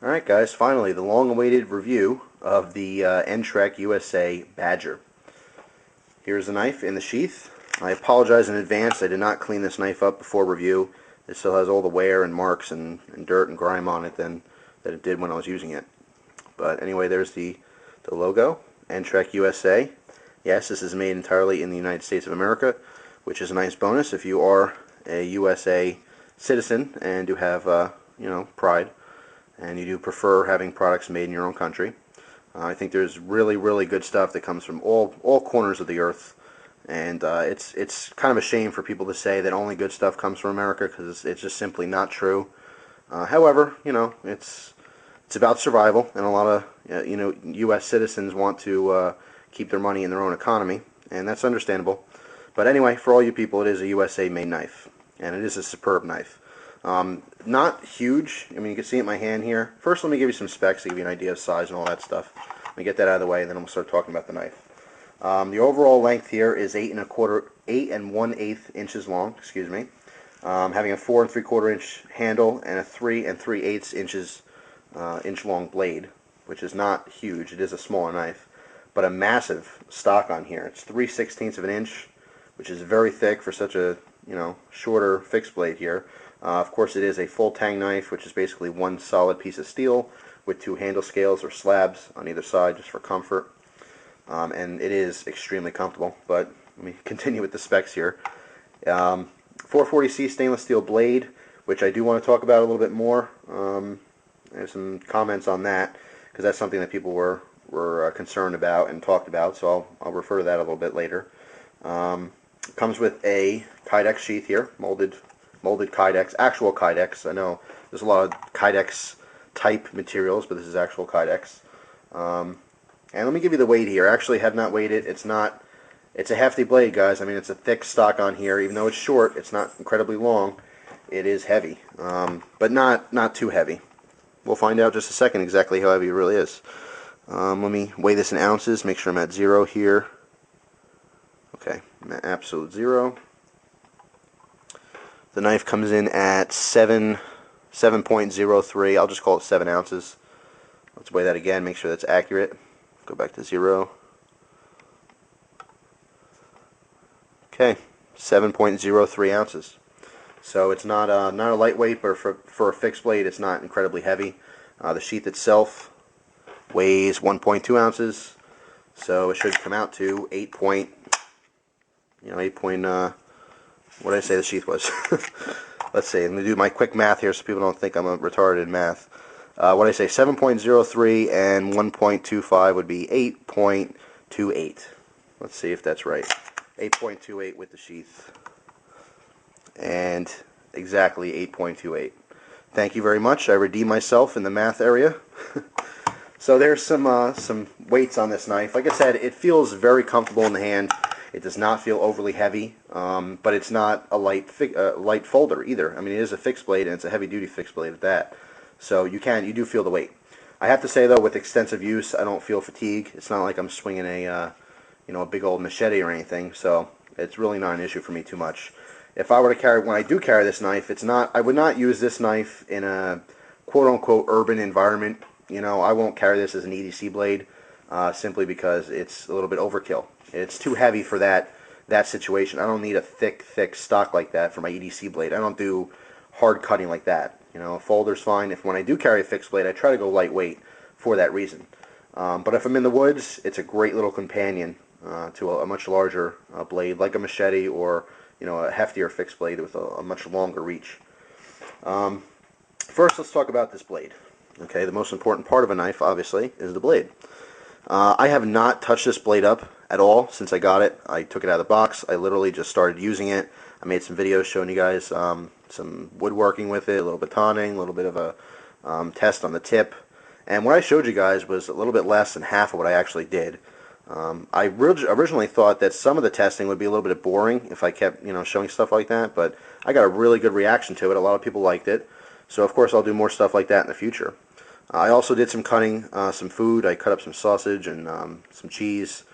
Alright guys, finally the long-awaited review of the Entrek USA Badger. Here's the knife in the sheath. I apologize in advance, I did not clean this knife up before review. It still has all the wear and marks and dirt and grime on it than it did when I was using it. But anyway, there's the logo, Entrek USA. Yes, this is made entirely in the United States of America, which is a nice bonus if you are a USA citizen and do have, pride, and you do prefer having products made in your own country. I think there's really good stuff that comes from all corners of the earth, and it's kind of a shame for people to say that only good stuff comes from America, because it's just simply not true. However, it's about survival, and a lot of U.S. citizens want to keep their money in their own economy, and that's understandable. But anyway, for all you people, it is a USA-made knife, and it is a superb knife. Not huge. I mean, you can see it in my hand here. First, let me give you some specs to give you an idea of size and all that stuff. Let me get that out of the way, and then I'm going to start talking about the knife. The overall length here is 8 1/8 inches long. Excuse me. Having a 4 3/4 inch handle and a 3 3/8 inch long blade, which is not huge. It is a smaller knife, but a massive stock on here. It's 3/16 of an inch, which is very thick for such a shorter fixed blade here. Of course, it is a full tang knife, which is basically one solid piece of steel with 2 handle scales or slabs on either side just for comfort. And it is extremely comfortable. But let me continue with the specs here. 440C stainless steel blade, which I do want to talk about a little bit more. There's some comments on that, because that's something that people were concerned about and talked about, so I'll refer to that a little bit later. Comes with a Kydex sheath here, molded Kydex, actual Kydex. I know there's a lot of Kydex type materials, but this is actual Kydex. And let me give you the weight here. I actually have not weighed it. It's a hefty blade, guys. I mean, it's a thick stock on here. Even though it's short, it's not incredibly long. It is heavy, but not too heavy. We'll find out in just a second exactly how heavy it really is. Let me weigh this in ounces, make sure I'm at 0 here. Okay, I'm at absolute 0. The knife comes in at 7.03. I'll just call it 7 ounces. Let's weigh that again, make sure that's accurate. Go back to 0. Okay, 7.03 ounces. So it's not a lightweight, but for a fixed blade, it's not incredibly heavy. The sheath itself weighs 1.2 ounces, so it should come out to 8 point. What did I say the sheath was? Let's see. I'm going to do my quick math here so people don't think I'm a retarded in math. What did I say? 7.03 and 1.25 would be 8.28. Let's see if that's right. 8.28 with the sheath. And exactly 8.28. Thank you very much. I redeemed myself in the math area. So there's some weights on this knife. Like I said, it feels very comfortable in the hand. It does not feel overly heavy, but it's not a light folder either. I mean, it is a fixed blade, and it's a heavy-duty fixed blade at that. So you do feel the weight. I have to say though, with extensive use, I don't feel fatigue. It's not like I'm swinging a big old machete or anything. So it's really not an issue for me too much. If I were to carry, when I do carry this knife, I would not use this knife in a quote-unquote urban environment. I won't carry this as an EDC blade, simply because it's a little bit overkill. It's too heavy for that situation. I don't need a thick stock like that for my EDC blade. I don't do hard cutting like that. A folder's fine. When I do carry a fixed blade, I try to go lightweight for that reason. But if I'm in the woods, it's a great little companion to a much larger blade, like a machete or a heftier fixed blade with a much longer reach. First, let's talk about this blade. Okay, the most important part of a knife, obviously, is the blade. I have not touched this blade up at all since I got it. I took it out of the box. I literally just started using it. I made some videos showing you guys some woodworking with it, a little batoning, a little bit of a test on the tip. And what I showed you guys was a little bit less than half of what I actually did. I originally thought that some of the testing would be a little bit boring if I kept showing stuff like that, but I got a really good reaction to it. A lot of people liked it. So of course I'll do more stuff like that in the future. I also did some cutting, some food. I cut up some sausage and some cheese,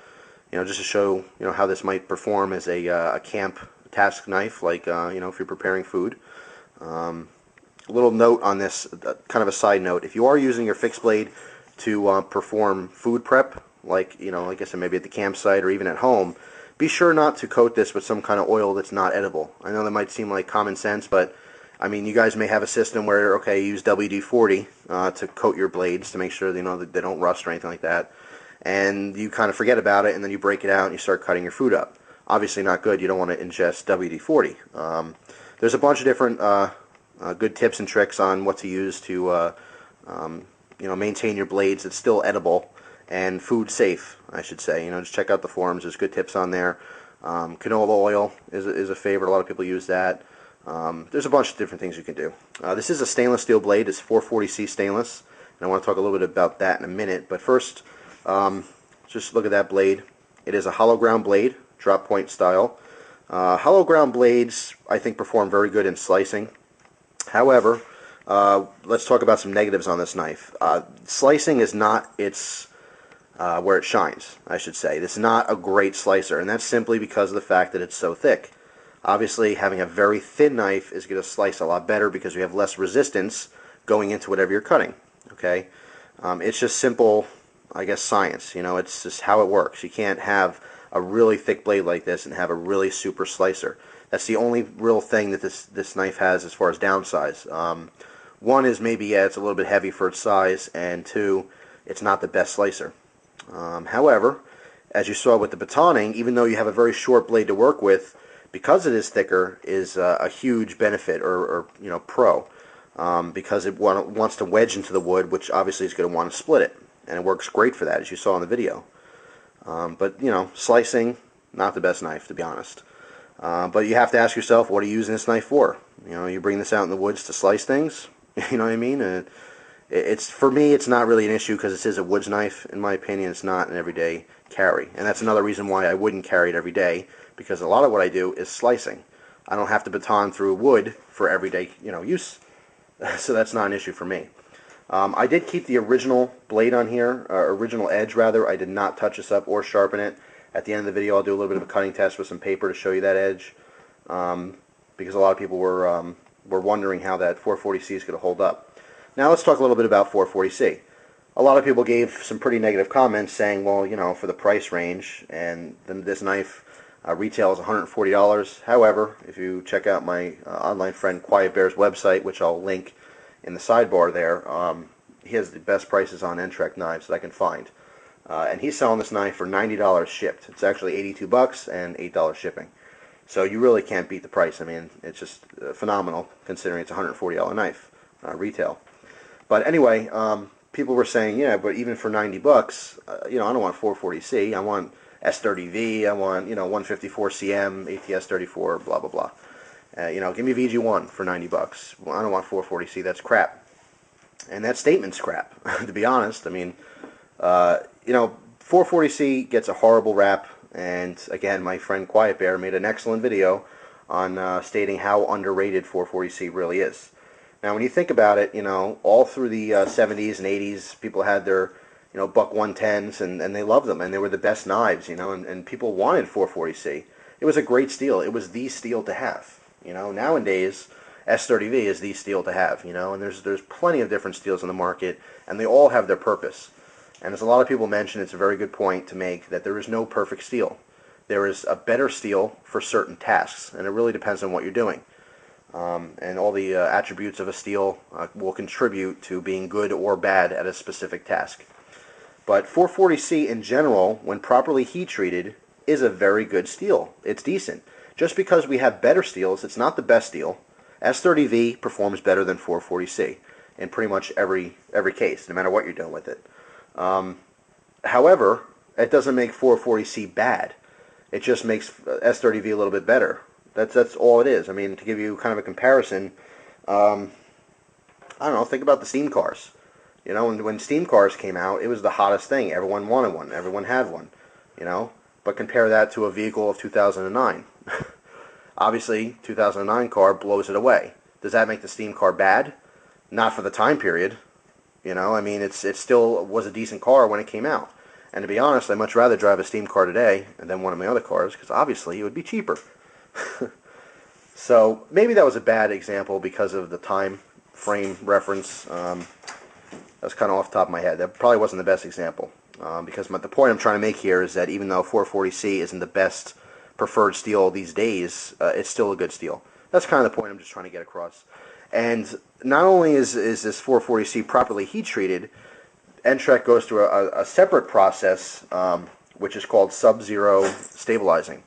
just to show how this might perform as a camp task knife, like if you're preparing food. A little note on this, kind of a side note. If you are using your fixed blade to perform food prep, like, like I said, maybe at the campsite or even at home, be sure not to coat this with some kind of oil that's not edible. I know that might seem like common sense, but I mean, you guys may have a system where, okay, you use WD-40 to coat your blades to make sure that they don't rust or anything like that, and you kind of forget about it, and then you break it out and you start cutting your food up. Obviously not good. You don't want to ingest WD-40. There's a bunch of different good tips and tricks on what to use to maintain your blades. It's still edible and food safe, I should say. Just check out the forums. There's good tips on there. Canola oil is a favorite. A lot of people use that. There's a bunch of different things you can do. This is a stainless steel blade. It's 440C stainless, and I want to talk a little bit about that in a minute. But first, just look at that blade. It is a hollow ground blade, drop point style. Hollow ground blades, I think, perform very good in slicing. However, let's talk about some negatives on this knife. Slicing is not where it shines, I should say. This is not a great slicer, and that's simply because of the fact that it's so thick. Obviously, having a very thin knife is going to slice a lot better because you have less resistance going into whatever you're cutting. Okay, it's just simple, I guess, science. It's just how it works. You can't have a really thick blade like this and have a really super slicer. That's the only real thing that this knife has as far as downsides. One is maybe, yeah, it's a little bit heavy for its size, and two, it's not the best slicer. However, as you saw with the batoning, even though you have a very short blade to work with, because it is thicker, is a huge benefit or pro, because it wants to wedge into the wood, which obviously is going to want to split it, and it works great for that, as you saw in the video. But slicing, not the best knife, to be honest. But you have to ask yourself, what are you using this knife for? You bring this out in the woods to slice things. You know what I mean? For me, it's not really an issue because this is a woods knife. In my opinion, it's not an everyday carry, and that's another reason why I wouldn't carry it every day, because a lot of what I do is slicing. I don't have to baton through wood for everyday use, so that's not an issue for me. I did keep the original blade on here, original edge rather. I did not touch this up or sharpen it. At the end of the video, I'll do a little bit of a cutting test with some paper to show you that edge, because a lot of people were wondering how that 440C is going to hold up. Now let's talk a little bit about 440C. A lot of people gave some pretty negative comments saying, well, for the price range, and then this knife retails $140. However, if you check out my online friend Quiet Bear's website, which I'll link in the sidebar there, he has the best prices on Entrek knives that I can find. And he's selling this knife for $90 shipped. It's actually $82 and $8 shipping. So you really can't beat the price. I mean, it's just phenomenal considering it's a $140 knife retail. But anyway, people were saying, yeah, but even for $90, I don't want 440C. I want S30V. I want 154CM, ATS34, blah blah blah. Give me VG1 for $90. Well, I don't want 440C. That's crap. And that statement's crap, to be honest. I mean, 440C gets a horrible rap, and again, my friend Quiet Bear made an excellent video on stating how underrated 440C really is. Now, when you think about it, all through the 70s and 80s, people had their, buck 110s, and they loved them, and they were the best knives, and people wanted 440C. It was a great steel. It was the steel to have. Nowadays, S30V is the steel to have, and there's plenty of different steels on the market, and they all have their purpose. And as a lot of people mention, it's a very good point to make that there is no perfect steel. There is a better steel for certain tasks, and it really depends on what you're doing. And all the attributes of a steel will contribute to being good or bad at a specific task. But 440C in general, when properly heat treated, is a very good steel. It's decent. Just because we have better steels, it's not the best steel. S30V performs better than 440C in pretty much every case, no matter what you're doing with it. However, it doesn't make 440C bad. It just makes S30V a little bit better. That's all it is. I mean, to give you kind of a comparison, I don't know, think about the steam cars. When steam cars came out, it was the hottest thing. Everyone wanted one. Everyone had one. But compare that to a vehicle of 2009. Obviously, 2009 car blows it away. Does that make the steam car bad? Not for the time period. I mean, it still was a decent car when it came out. And to be honest, I'd much rather drive a steam car today than one of my other cars, because obviously it would be cheaper. So maybe that was a bad example because of the time frame reference. That's kind of off the top of my head. That probably wasn't the best example. Because the point I'm trying to make here is that even though 440C isn't the best preferred steel these days, it's still a good steel. That's kind of the point I'm just trying to get across. And not only is this 440C properly heat treated, Entrek goes through a separate process, which is called sub-zero stabilizing.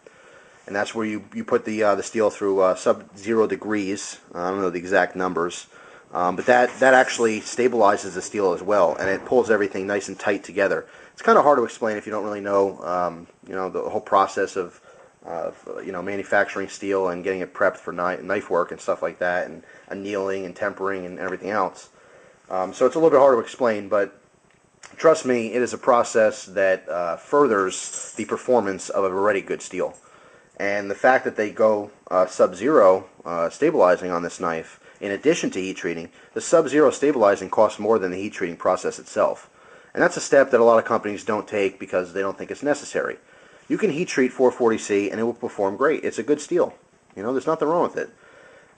And that's where you put the steel through sub-zero degrees. I don't know the exact numbers. But that actually stabilizes the steel as well, and it pulls everything nice and tight together. It's kind of hard to explain if you don't really know, the whole process of manufacturing steel and getting it prepped for knife work and stuff like that, and annealing and tempering and everything else. So it's a little bit hard to explain, but trust me, it is a process that furthers the performance of a already good steel. And the fact that they go sub-zero stabilizing on this knife, in addition to heat treating, the sub-zero stabilizing costs more than the heat treating process itself. And that's a step that a lot of companies don't take because they don't think it's necessary. You can heat treat 440C and it will perform great. It's a good steel. There's nothing wrong with it.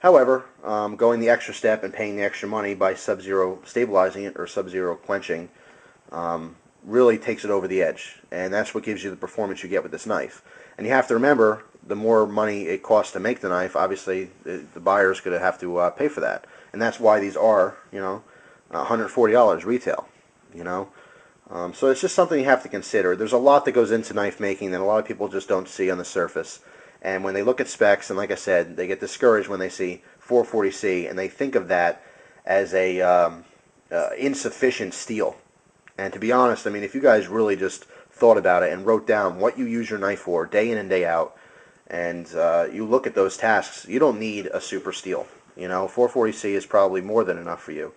However, going the extra step and paying the extra money by sub-zero stabilizing it or sub-zero quenching really takes it over the edge. And that's what gives you the performance you get with this knife. And you have to remember, the more money it costs to make the knife, obviously the buyer's going to have to pay for that. And that's why these are, $140 retail, So it's just something you have to consider. There's a lot that goes into knife making that a lot of people just don't see on the surface. And when they look at specs, and like I said, they get discouraged when they see 440C, and they think of that as a insufficient steel. And to be honest, if you guys really just thought about it and wrote down what you use your knife for day in and day out, and you look at those tasks, you don't need a super steel. 440C is probably more than enough for you.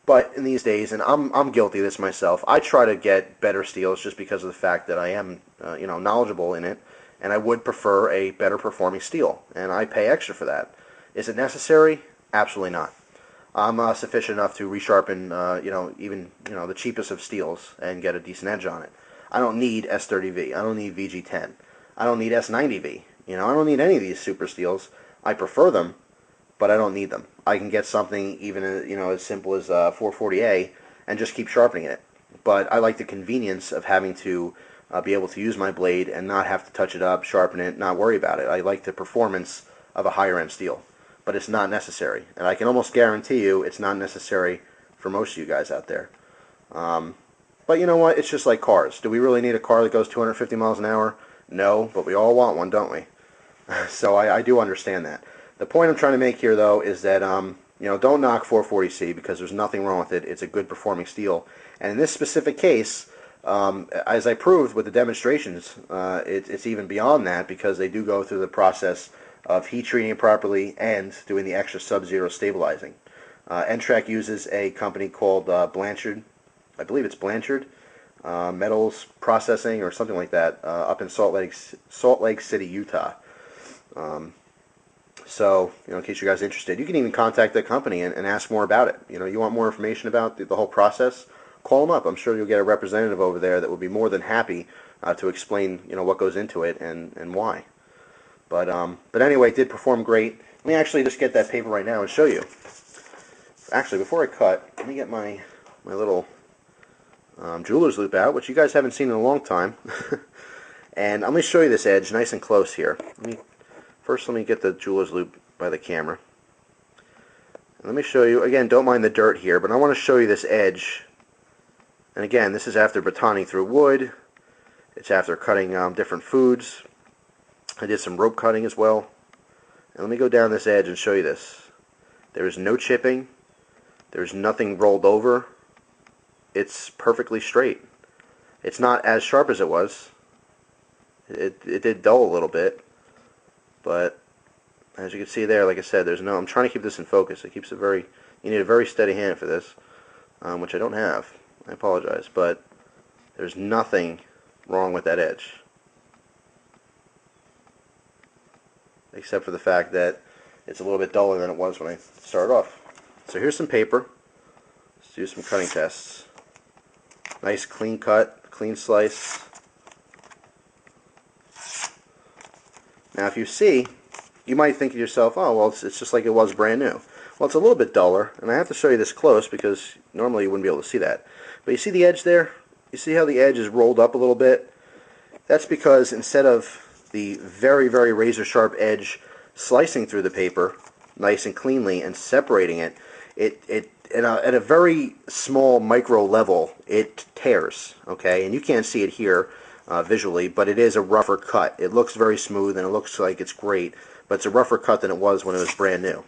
But in these days, and I'm guilty of this myself, I try to get better steels just because of the fact that I am knowledgeable in it, and I would prefer a better performing steel, and I pay extra for that. Is it necessary? Absolutely not. I'm sufficient enough to resharpen even the cheapest of steels and get a decent edge on it. I don't need S30V. I don't need VG10. I don't need S90V. I don't need any of these super steels. I prefer them, but I don't need them. I can get something even as simple as 440A and just keep sharpening it. But I like the convenience of having to be able to use my blade and not have to touch it up, sharpen it, not worry about it. I like the performance of a higher end steel, but it's not necessary. And I can almost guarantee you it's not necessary for most of you guys out there. But you know what? It's just like cars. Do we really need a car that goes 250 miles an hour? No, but we all want one, don't we? So I do understand that. The point I'm trying to make here, though, is that don't knock 440C because there's nothing wrong with it. It's a good performing steel. And in this specific case, as I proved with the demonstrations, it's even beyond that because they do go through the process of heat treating it properly and doing the extra sub-zero stabilizing. Entrek uses a company called Blanchard. I believe it's Blanchard Metals Processing or something like that up in Salt Lake City, Utah. So, in case you guys are interested, you can even contact that company and ask more about it. You want more information about the whole process, call them up. I'm sure you'll get a representative over there that will be more than happy to explain, what goes into it and why. But anyway, it did perform great. Let me actually just get that paper right now and show you. Actually, before I cut, let me get my little jeweler's loop out, which you guys haven't seen in a long time. And let me show you this edge nice and close here. First, let me get the jeweler's loop by the camera. And let me show you, again, don't mind the dirt here, but I want to show you this edge. And again, this is after batoning through wood. It's after cutting different foods. I did some rope cutting as well. And let me go down this edge and show you this. There is no chipping. There's nothing rolled over. It's perfectly straight. It's not as sharp as it was. It did dull a little bit. But as you can see there, like I said, I'm trying to keep this in focus. It keeps it you need a very steady hand for this, which I don't have. I apologize, but there's nothing wrong with that edge. Except for the fact that it's a little bit duller than it was when I started off. So here's some paper. Let's do some cutting tests. Nice clean cut, clean slice. Now if you see, you might think to yourself, oh, well, it's just like it was brand new. Well, it's a little bit duller, and I have to show you this close because normally you wouldn't be able to see that. But you see the edge there? You see how the edge is rolled up a little bit? That's because instead of the very, very razor sharp edge slicing through the paper nice and cleanly and separating it, at a very small micro level, it tears, okay? And you can't see it here visually, but it is a rougher cut. It looks very smooth and it looks like it's great, but it's a rougher cut than it was when it was brand new.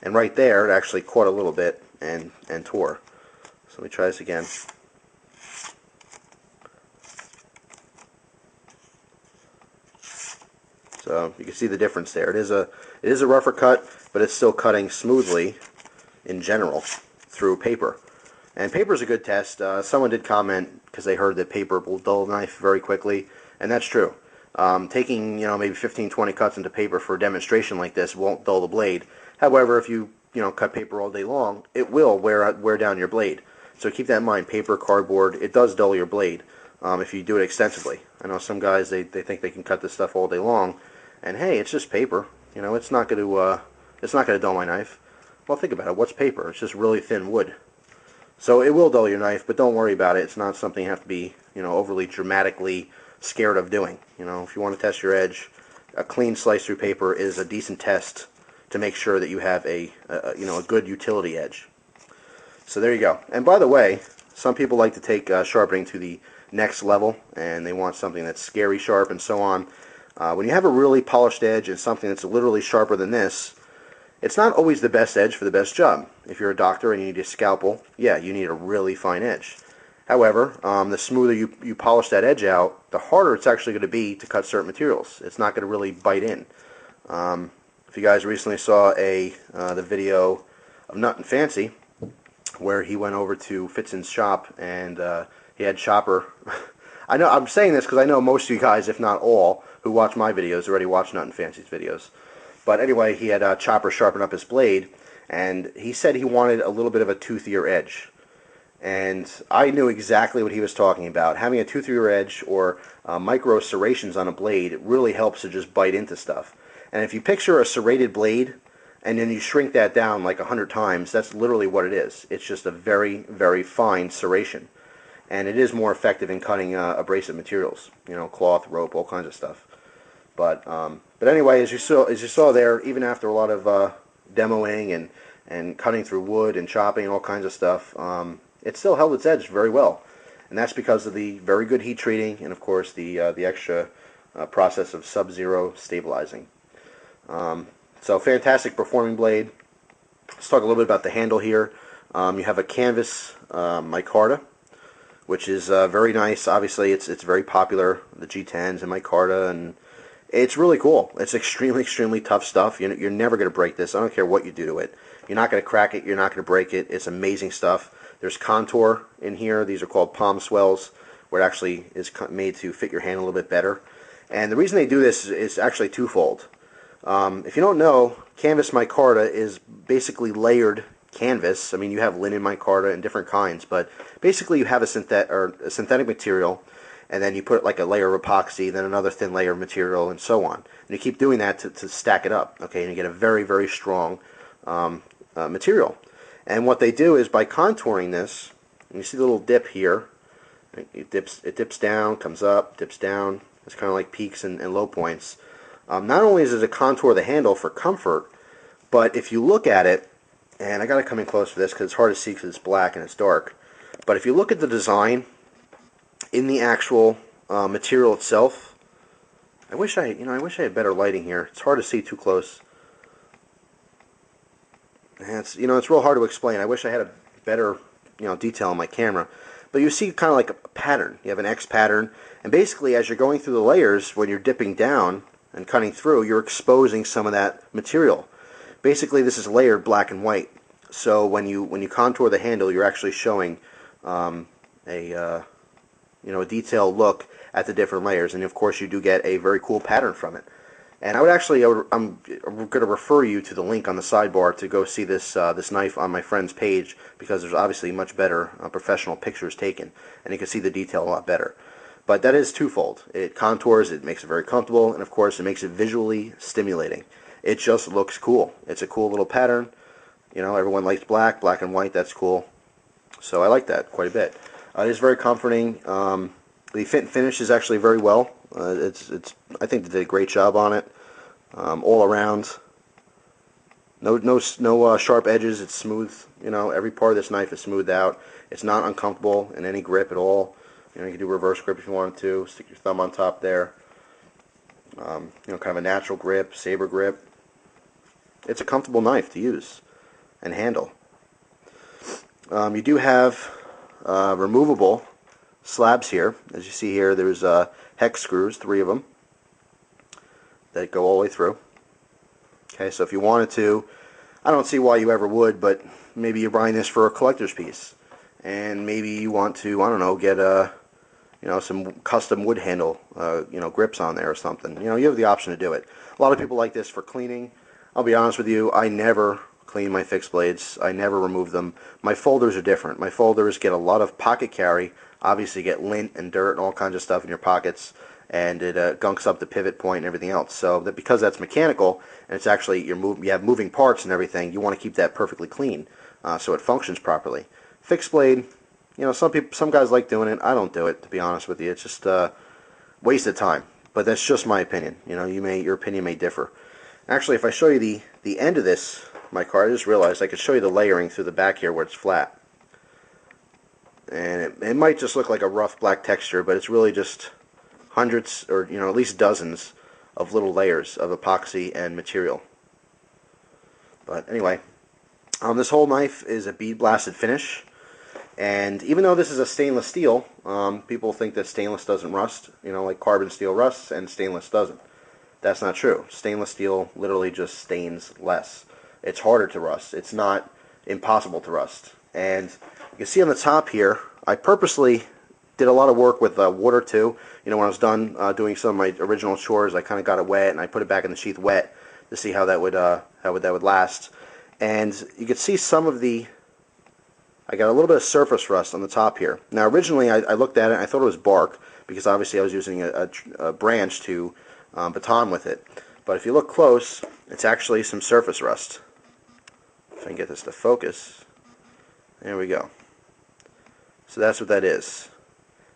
And right there, it actually caught a little bit and tore. So let me try this again. So you can see the difference there. It is a rougher cut, but it's still cutting smoothly in general through paper. And paper is a good test. Someone did comment because they heard that paper will dull a knife very quickly, and that's true. Taking maybe 15-20 cuts into paper for a demonstration like this won't dull the blade. However, if you cut paper all day long, it will wear down your blade. So keep that in mind. Paper, cardboard, it does dull your blade if you do it extensively. I know some guys they think they can cut this stuff all day long, and hey, it's just paper. It's not going to dull my knife. Well, think about it. What's paper? It's just really thin wood. So it will dull your knife, but don't worry about it. It's not something you have to be overly dramatically scared of doing. If you want to test your edge, a clean slice through paper is a decent test to make sure that you have a good utility edge. So there you go. And by the way, some people like to take sharpening to the next level, and they want something that's scary sharp and so on. When you have a really polished edge and something that's literally sharper than this, it's not always the best edge for the best job. If you're a doctor and you need a scalpel, yeah, you need a really fine edge. However, the smoother you polish that edge out, the harder it's actually going to be to cut certain materials. It's not going to really bite in. If you guys recently saw the video of Nut and Fancy, where he went over to Fitzen's shop and he had Chopper. I know I'm saying this because I know most of you guys, if not all, who watch my videos already watch Nut and Fancy's videos. But anyway, he had Chopper sharpen up his blade, and he said he wanted a little bit of a toothier edge. And I knew exactly what he was talking about. Having a toothier edge or micro serrations on a blade, it really helps to just bite into stuff. And if you picture a serrated blade, and then you shrink that down like 100 times, that's literally what it is. It's just a very, very fine serration. And it is more effective in cutting abrasive materials, cloth, rope, all kinds of stuff. But anyway, as you saw there, even after a lot of demoing and cutting through wood and chopping and all kinds of stuff, it still held its edge very well. And that's because of the very good heat treating and, of course, the extra process of sub-zero stabilizing. So fantastic performing blade. Let's talk a little bit about the handle here. You have a canvas micarta, which is very nice. Obviously, it's very popular, the G10s and micarta, and it's really cool. It's extremely, extremely tough stuff. You're never going to break this. I don't care what you do to it. You're not going to crack it. You're not going to break it. It's amazing stuff. There's contour in here. These are called palm swells, where it actually is made to fit your hand a little bit better. And the reason they do this is actually twofold. If you don't know, canvas micarta is basically layered canvas. I mean, you have linen micarta and different kinds, but basically you have a synthetic material, and then you put like a layer of epoxy, then another thin layer of material, and so on. And you keep doing that to stack it up, okay, and you get a very, very strong material. And what they do is by contouring this, and you see the little dip here, it dips down, comes up, dips down. It's kind of like peaks and low points. Not only is it a contour of the handle for comfort, but if you look at it, and I got to come in close for this because it's hard to see because it's black and it's dark, but if you look at the design in the actual material itself, I wish I had better lighting here. It's hard to see too close. And it's real hard to explain. I wish I had a better detail on my camera. But you see kind of like a pattern. You have an X pattern, and basically as you're going through the layers, when you're dipping down and cutting through, you're exposing some of that material. Basically, this is layered black and white. So when you contour the handle, you're actually showing a detailed look at the different layers, and of course you do get a very cool pattern from it. And I'm going to refer you to the link on the sidebar to go see this knife on my friend's page, because there's obviously much better professional pictures taken, and you can see the detail a lot better. But that is twofold. It contours, it makes it very comfortable, and of course it makes it visually stimulating. It just looks cool. It's a cool little pattern. You know, everyone likes black, black and white. That's cool. So I like that quite a bit. It is very comforting. The fit and finish is actually very well. I think they did a great job on it, all around. No sharp edges. It's smooth. You know, every part of this knife is smoothed out. It's not uncomfortable in any grip at all. You know, you can do reverse grip if you wanted to. Stick your thumb on top there. You know, kind of a natural grip, saber grip. It's a comfortable knife to use and handle. You do have removable slabs here. As you see here, there's hex screws, 3 of them, that go all the way through. Okay, so if you wanted to, I don't see why you ever would, but maybe you're buying this for a collector's piece, and maybe you want to, I don't know, get you know, some custom wood handle, you know, grips on there or something. You know, you have the option to do it. A lot of people like this for cleaning. I'll be honest with you, I never clean my fixed blades. I never remove them. My folders are different. My folders get a lot of pocket carry. Obviously, you get lint and dirt and all kinds of stuff in your pockets, and it gunks up the pivot point and everything else. So that because that's mechanical and it's actually you have moving parts and everything, you want to keep that perfectly clean so it functions properly. Fixed blade, you know, some guys like doing it. I don't do it, to be honest with you. It's just waste of time. But that's just my opinion. You know, your opinion may differ. Actually, if I show you the end of this, my card, I just realized I could show you the layering through the back here where it's flat. And it might just look like a rough black texture, but it's really just hundreds, or you know, at least dozens of little layers of epoxy and material. But anyway, this whole knife is a bead blasted finish, and even though this is a stainless steel, people think that stainless doesn't rust, you know, like carbon steel rusts and stainless doesn't. That's not true. Stainless steel literally just stains less. It's harder to rust. It's not impossible to rust. And you can see on the top here, I purposely did a lot of work with water too. You know, when I was done doing some of my original chores, I kind of got it wet and I put it back in the sheath wet to see how that would last. And you can see some of I got a little bit of surface rust on the top here. Now originally I looked at it and I thought it was bark because obviously I was using a branch to baton with it. But if you look close, it's actually some surface rust. If I can get this to focus. There we go. So that's what that is.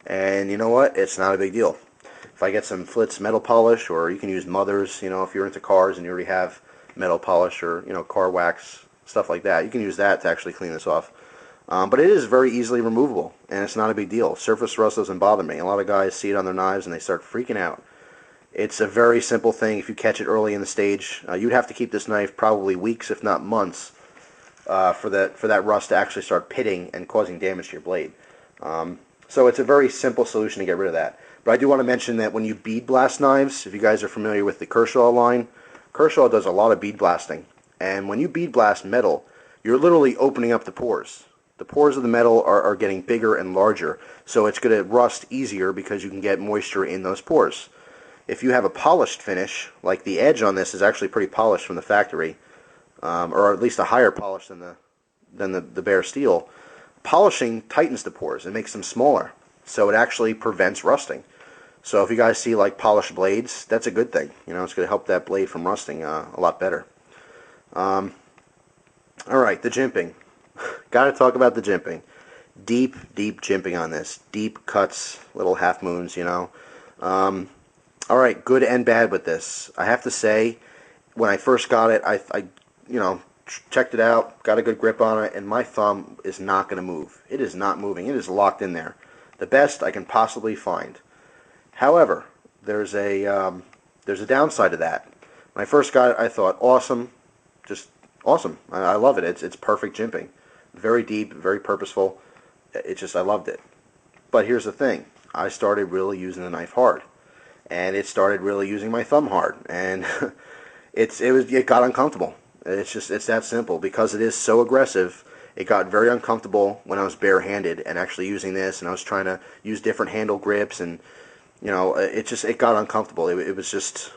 And you know what? It's not a big deal. If I get some Flitz metal polish, or you can use Mother's, you know, if you're into cars and you already have metal polish or, you know, car wax, stuff like that, you can use that to actually clean this off. But it is very easily removable, and it's not a big deal. Surface rust doesn't bother me. A lot of guys see it on their knives and they start freaking out. It's a very simple thing. If you catch it early in the stage, you'd have to keep this knife probably weeks, if not months, for that rust to actually start pitting and causing damage to your blade. So it's a very simple solution to get rid of that. But I do want to mention that when you bead blast knives, if you guys are familiar with the Kershaw line, Kershaw does a lot of bead blasting. And when you bead blast metal, you're literally opening up the pores. The pores of the metal are getting bigger and larger, so it's going to rust easier because you can get moisture in those pores. If you have a polished finish, like the edge on this is actually pretty polished from the factory, or at least a higher polish than the bare steel, polishing tightens the pores and makes them smaller, so it actually prevents rusting. So if you guys see like polished blades, that's a good thing. You know, it's going to help that blade from rusting a lot better. All right, the jimping. Got to talk about the jimping. Deep jimping on this. Deep cuts, little half moons, you know. All right, good and bad with this. I have to say, when I first got it, I you know, checked it out, got a good grip on it, and my thumb is not going to move. It is not moving. It is locked in there. The best I can possibly find. However, there's a downside to that. When I first got it, I thought, awesome, just awesome. I love it. It's perfect jimping. Very deep, very purposeful. I loved it. But here's the thing. I started really using the knife hard. And it started really using my thumb hard. And it got uncomfortable. It's that simple. Because it is so aggressive, it got very uncomfortable when I was barehanded and actually using this, and I was trying to use different handle grips, and you know, it got uncomfortable. It was just,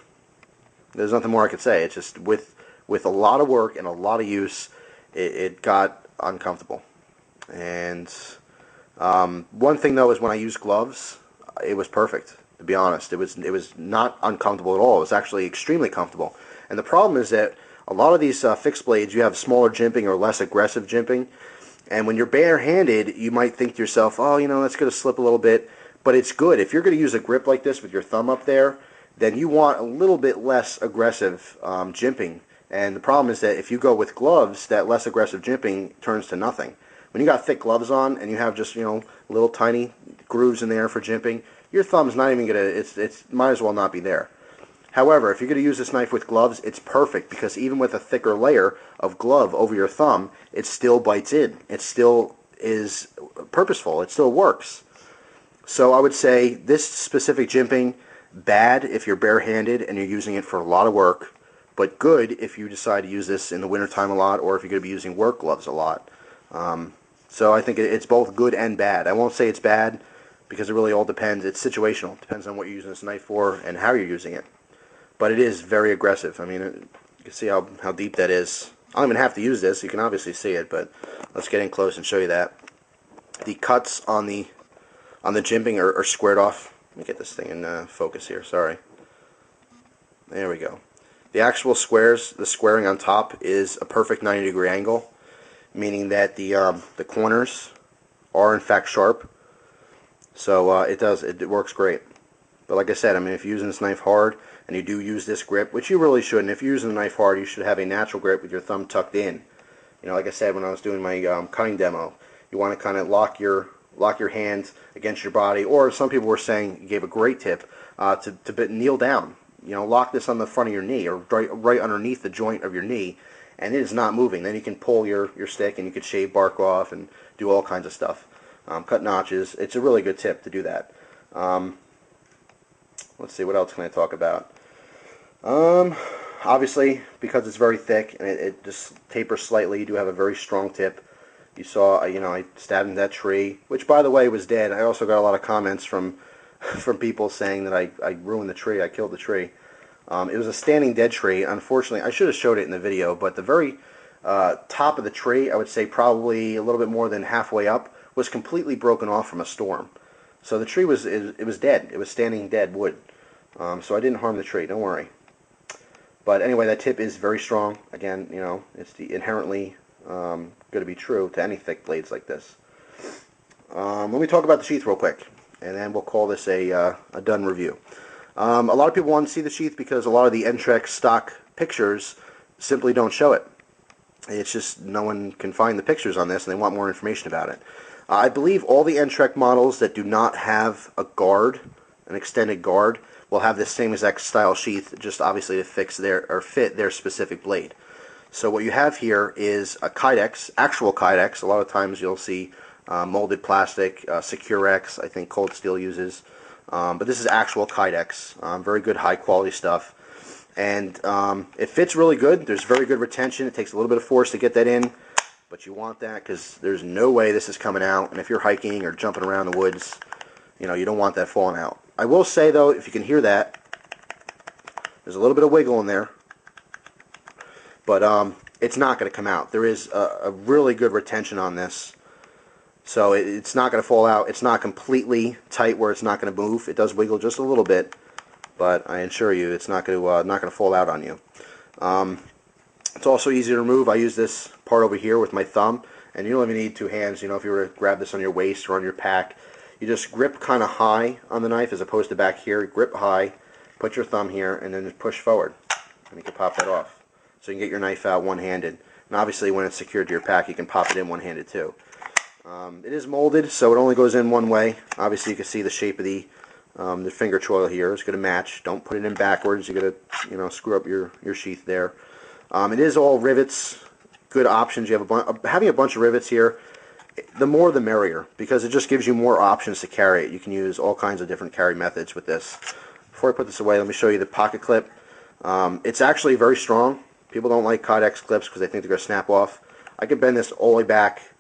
there's nothing more I could say. It's just with a lot of work and a lot of use, it got uncomfortable. And one thing though is when I used gloves, it was perfect. To be honest, it was not uncomfortable at all. It was actually extremely comfortable. And the problem is that A lot of these fixed blades, you have smaller jimping or less aggressive jimping, and when you're barehanded, you might think to yourself, oh, that's going to slip a little bit, but it's good. If you're going to use a grip like this with your thumb up there, then you want a little bit less aggressive jimping. And the problem is that if you go with gloves, that less aggressive jimping turns to nothing. When you got thick gloves on and you have just, little tiny grooves in there for jimping, your thumb's not even going to, it's might as well not be there. However, if you're going to use this knife with gloves, it's perfect because even with a thicker layer of glove over your thumb, it still bites in. It still is purposeful. It still works. So I would say this specific jimping, bad if you're barehanded and you're using it for a lot of work, but good if you decide to use this in the wintertime a lot or if you're going to be using work gloves a lot. So I think it's both good and bad. I won't say it's bad because it really all depends. It's situational. It depends on what you're using this knife for and how you're using it. But it is very aggressive. I mean, you can see how deep that is. I don't even have to use this. You can obviously see it, but let's get in close and show you that. The cuts on the jimping are squared off. Let me get this thing in focus here. Sorry. There we go. The actual squares, the squaring on top is a perfect 90-degree angle, meaning that the corners are in fact sharp. So it works great. But like I said, I mean, if you're using this knife hard and you do use this grip, which you really shouldn't. If you're using the knife hard, you should have a natural grip with your thumb tucked in. Like I said when I was doing my cutting demo, you want to kind of lock your hands against your body. Or some people were saying, you gave a great tip, to kneel down. Lock this on the front of your knee or right underneath the joint of your knee, and it is not moving. Then you can pull your stick and you could shave bark off and do all kinds of stuff. Cut notches. It's a really good tip to do that. Let's see, what else can I talk about? Obviously, because it's very thick and it just tapers slightly, you do have a very strong tip. You saw, I stabbed in that tree, which by the way was dead. I also got a lot of comments from people saying that I ruined the tree, I killed the tree. It was a standing dead tree. Unfortunately, I should have showed it in the video, but the very top of the tree, I would say probably a little bit more than halfway up, was completely broken off from a storm. So the tree was dead. It was standing dead wood. So I didn't harm the tree. Don't worry. But anyway, that tip is very strong. Again, it's inherently going to be true to any thick blades like this. Let me talk about the sheath real quick, and then we'll call this a done review. A lot of people want to see the sheath because a lot of the Entrek stock pictures simply don't show it. It's just no one can find the pictures on this, and they want more information about it. I believe all the Entrek models that do not have a guard, an extended guard, will have this same exact style sheath, just obviously to fit their specific blade. So what you have here is a Kydex, actual Kydex. A lot of times you'll see molded plastic, Securex, I think Cold Steel uses. But this is actual Kydex, very good high quality stuff. And it fits really good. There's very good retention. It takes a little bit of force to get that in, but you want that because there's no way this is coming out. And if you're hiking or jumping around the woods, you don't want that falling out. I will say though, if you can hear that, there's a little bit of wiggle in there, but it's not going to come out. There is a really good retention on this. So it's not going to fall out. It's not completely tight where it's not going to move. It does wiggle just a little bit, but I assure you it's not going to fall out on you. It's also easy to remove. I use this part over here with my thumb, and you don't even need two hands. If you were to grab this on your waist or on your pack, you just grip kind of high on the knife as opposed to back here. Grip high, put your thumb here, and then just push forward, and you can pop that off. So you can get your knife out one-handed. And obviously when it's secured to your pack, you can pop it in one-handed too. It is molded, so it only goes in one way. Obviously, you can see the shape of the finger choil here. It's going to match. Don't put it in backwards. You're going to screw up your sheath there. It is all rivets. Good options. You have having a bunch of rivets here. The more the merrier, because it just gives you more options to carry it. You can use all kinds of different carry methods with this. Before I put this away, let me show you the pocket clip. It's actually very strong. People don't like Kydex clips because they think they're going to snap off. I can bend this all the way back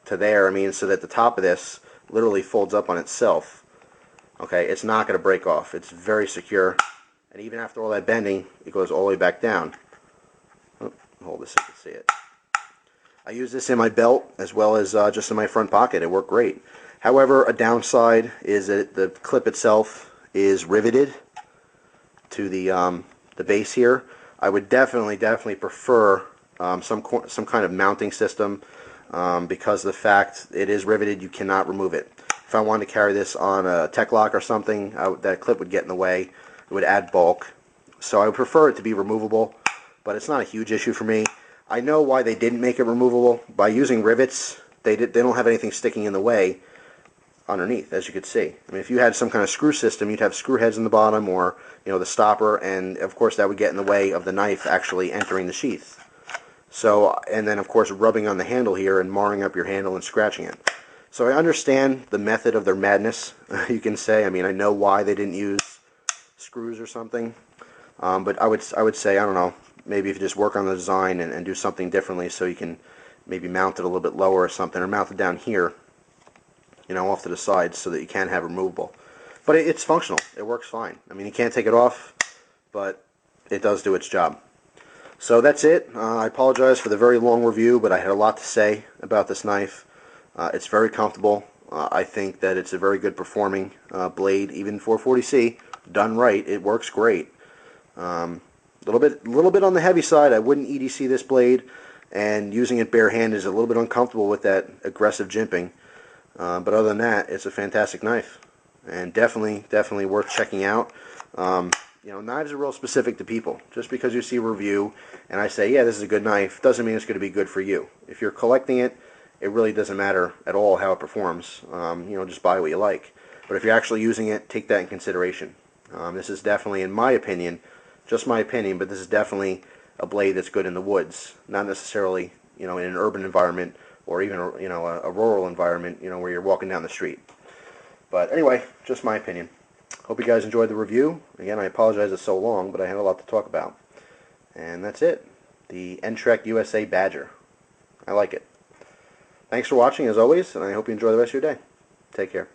to there, so that the top of this literally folds up on itself. Okay, it's not going to break off. It's very secure, and even after all that bending, it goes all the way back down. Oh, hold this so you can see it. I use this in my belt as well as just in my front pocket. It worked great. However, a downside is that the clip itself is riveted to the base here. I would definitely prefer some kind of mounting system because of the fact it is riveted. You cannot remove it. If I wanted to carry this on a tech lock or something, that clip would get in the way. It would add bulk. So I would prefer it to be removable, but it's not a huge issue for me. I know why they didn't make it removable. By using rivets, they don't have anything sticking in the way underneath, as you could see. I mean, if you had some kind of screw system, you'd have screw heads in the bottom, or the stopper, and of course that would get in the way of the knife actually entering the sheath. So, and then of course rubbing on the handle here and marring up your handle and scratching it. So I understand the method of their madness, you can say. I mean, I know why they didn't use screws or something, but I would say, I don't know, maybe if you just work on the design and do something differently, so you can maybe mount it a little bit lower or something, or mount it down here, off to the sides, so that you can have removable. But it's functional. It works fine. I mean, you can't take it off, but it does do its job. So that's it. I apologize for the very long review, but I had a lot to say about this knife. It's very comfortable. I think that it's a very good performing blade, even 440C. Done right, it works great. Little bit on the heavy side. I wouldn't EDC this blade, and using it barehanded is a little bit uncomfortable with that aggressive jimping. But other than that, it's a fantastic knife, and definitely worth checking out. Knives are real specific to people. Just because you see a review and I say, yeah, this is a good knife, doesn't mean it's going to be good for you. If you're collecting it, it really doesn't matter at all how it performs. Just buy what you like. But if you're actually using it, take that in consideration. This is definitely, in my opinion, just my opinion, but this is definitely a blade that's good in the woods, not necessarily, in an urban environment, or even a rural environment, where you're walking down the street. But anyway, just my opinion. Hope you guys enjoyed the review. Again, I apologize it's so long, but I had a lot to talk about. And that's it. The Entrek USA Badger. I like it. Thanks for watching, as always, and I hope you enjoy the rest of your day. Take care.